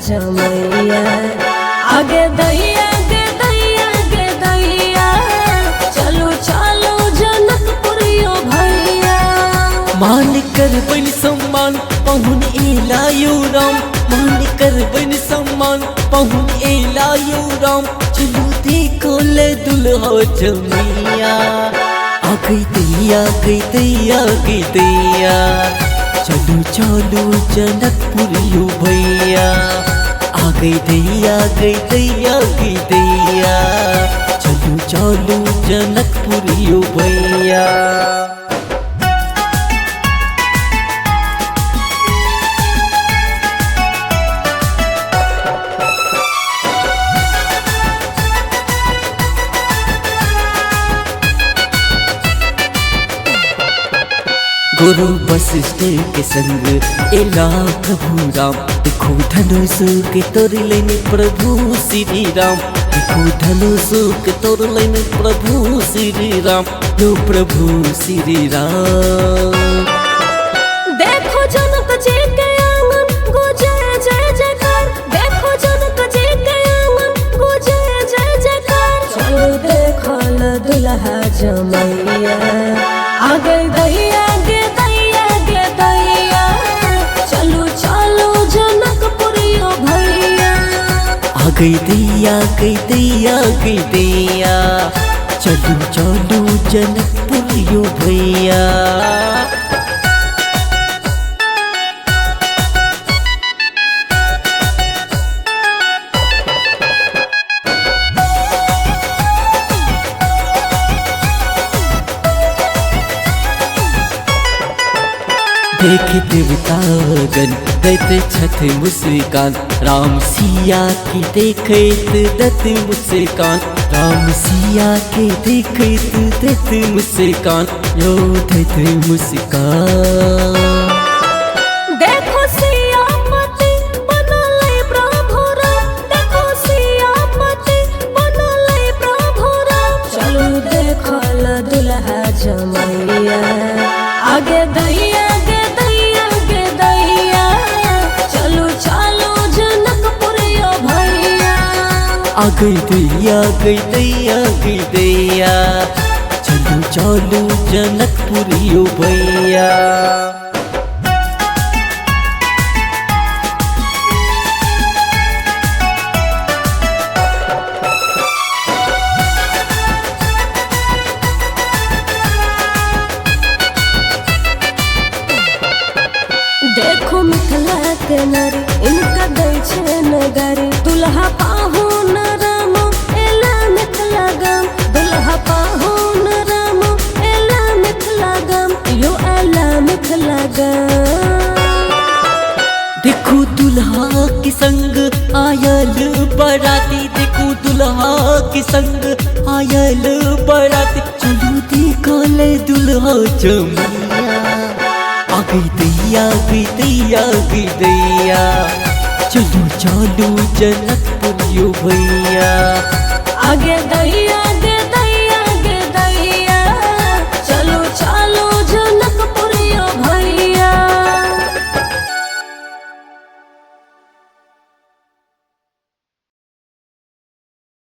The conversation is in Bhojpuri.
जमैया। आगे दैया गे दैया गे दैया, चलो चलो जनकपुरियो भैया। मान कर बन सम्मान पहुन एलायो राम, मान कर बन सम्मान पहुन एलायो राम। चलो देखो ले दुल्हा जमैया, आ गई दैया गई दैया गई दैया। चलो चलो जनकपुरियो भैया, आ गई दैया गई दैया गई दैया। चलो चलो जनकपुरियो भैया। गुरु वशिष्ठ के संग एला प्रभु राम। देखो धनुष के तोड़ लेने प्रभु श्री राम, देखो धनुष के तोड़ लेने प्रभु श्री राम। यो प्रभु श्री राम। देखो जनक जी के आंगन गुजे जय जयकार, देखो जनक जी के आंगन गुजे जय जयकार। चलो देखो ल दुल्हा जमैया, आ गई दैया गे दैया गे दैया। चलो चलो जनकपुरियो भैया, आ गई दैया गई दैया गई दैया। चलो चलो जनकपुरियो भैया। देख देवतागण दैते छठ मुस्कान, राम सिया की देखत दत मुस्कान। राम सिया के देखत दत मुस्कान, यो दत मुस्कान। देखो सियापति बनले प्रभु राम, देखो सियापति बनले प्रभु राम। चलो देखो ल दुल्हा जमैया, आगे दैया गे दैया गे दैया। चलो चलो जनकपुरियो भैया, आ गई दैया गई दैया गई दैया। चलो चलो जनकपुरियो भैया। देखो मिथिला के नारी इनका दै छे नगारी। दुल्हा पाहुन राम एला मिथिला गाम, दुल्हा पाहुन राम एला मिथिला गाम, यो एला मिथिला गाम। देखो दुल्हा के संग आयल बराती, देखो दुल्हा के संग आयल बराती। चलो देखो ले दुल्हा जमैया, आ गई दैया गई दैया गई दैया। चलो चलो जनकपुरियो भैया, आगे दैया